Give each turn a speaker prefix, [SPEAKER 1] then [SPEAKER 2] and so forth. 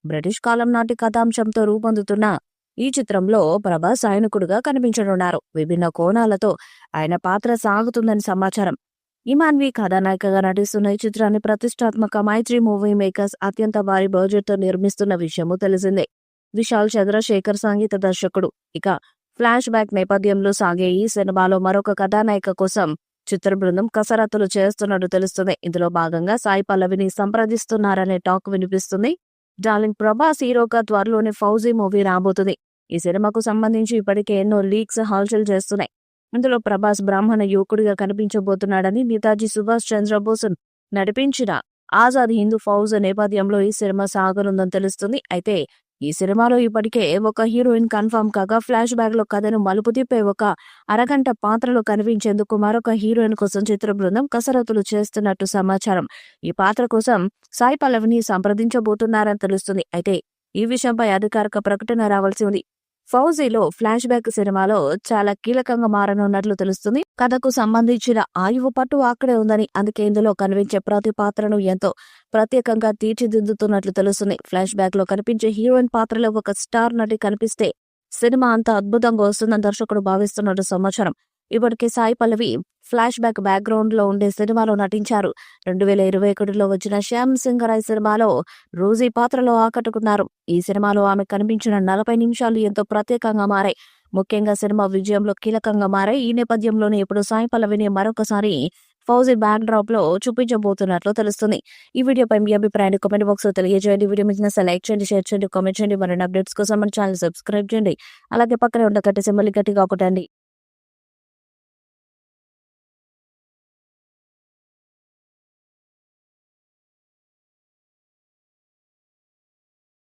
[SPEAKER 1] British కాలం నాటి కథాంశంతో రూపొందుతున్న ఈ చిత్రంలో ప్రభాస్ సైనికుడిగా కనిపించనున్నారు. విభిన్న కోణాలతో ఆయన పాత్ర సాగుతుందని సమాచారం. ఇమాన్వి కథానాయికగా నటిస్తున్న ఈ చిత్రాన్ని ప్రతిష్టాత్మక మైత్రి మూవీ మేకర్స్ అత్యంత భారీ బడ్జెట్తో నిర్మిస్తున్న విషయము తెలిసిందే. విశాల్ చంద్రశేఖర్ సంగీత దర్శకుడు. ఇక ఫ్లాష్ బ్యాక్ నేపథ్యంలో సాగే ఈ సినిమాలో మరొక కథానాయిక కోసం చిత్ర బృందం కసరత్తులు చేస్తున్నట్టు తెలుస్తుంది. ఇందులో భాగంగా సాయి పల్లవిని సంప్రదిస్తున్నారనే టాక్ వినిపిస్తుంది. డార్లింగ్ ప్రభాస్ హీరోగా త్వరలోనే ఫౌజీ మూవీ రాబోతుంది. ఈ సినిమాకు సంబంధించి ఇప్పటికే ఎన్నో లీక్స్ హల్చల్ చేస్తున్నాయి. ఇందులో ప్రభాస్ బ్రాహ్మణ యువకుడిగా కనిపించబోతున్నాడని నేతాజీ సుభాష్ చంద్రబోస్ నడిపించిన ఆజాద్ హిందూ ఫౌజ్ నేపథ్యంలో ఈ సినిమా సాగనుందని తెలుస్తుంది. అయితే ఈ సినిమాలో ఇప్పటికే ఒక హీరోయిన్ కన్ఫర్మ్ కాగా ఫ్లాష్ బ్యాక్ లో కథను మలుపు తిప్పే ఒక అరగంట పాత్రలో కనిపించేందుకు మరొక హీరోయిన్ కోసం చిత్ర బృందం కసరత్తులు చేస్తున్నట్టు సమాచారం. ఈ పాత్ర కోసం సాయి పల్లవిని సంప్రదించబోతున్నారని తెలుస్తుంది. అయితే ఈ విషయంపై అధికారిక ప్రకటన రావాల్సి ఉంది. ఫౌజీలో ఫ్లాష్ బ్యాక్ సినిమాలో చాలా కీలకంగా మారనున్నట్లు తెలుస్తుంది. కథకు సంబంధించిన ఆయువు పట్టు అక్కడే ఉందని, అందుకే ఇందులో కనిపించే ప్రతి పాత్రను ఎంతో ప్రత్యేకంగా తీర్చిదిద్దుతున్నట్లు తెలుస్తుంది. ఫ్లాష్ బ్యాక్ లో కనిపించే హీరోయిన్ పాత్రలో ఒక స్టార్ నటి కనిపిస్తే సినిమా అంతా అద్భుతంగా వస్తుందని దర్శకుడు భావిస్తున్నట్టు సమాచారం. ఇప్పటికే Sai Pallavi flash back background లో ఉండే సినిమాలో నటించారు. 2021లో వచ్చిన శ్యామ్ సింగరాయ్ సినిమాలో రోజీ పాత్రలో ఆకట్టుకున్నారు. ఈ సినిమాలో ఆమె కనిపించిన 40 నిమిషాలు ఎంతో ప్రత్యేకంగా మారాయి. ముఖ్యంగా సినిమా విజయంలో కీలకంగా మారాయి. ఈ నేపథ్యంలోనే ఇప్పుడు సాయి పల్లవిని మరొకసారి ఫౌజీ బ్యాక్ డ్రాప్ లో చూపించబోతున్నట్లు తెలుస్తుంది. ఈ వీడియోపై మీ అభిప్రాయాన్ని కామెంట్ బాక్స్ లో తెలియజేయండి. వీడియో మీకు నచ్చితే లైక్ చేయండి, షేర్ చేయండి, కామెంట్ చేయండి. మరిన్ని అప్డేట్స్ కోసం మన ఛానల్ సబ్స్క్రైబ్ చేయండి. అలాగే పక్కనే ఉన్న గట్టి సింబల్ గట్టిగా కొట్టండి.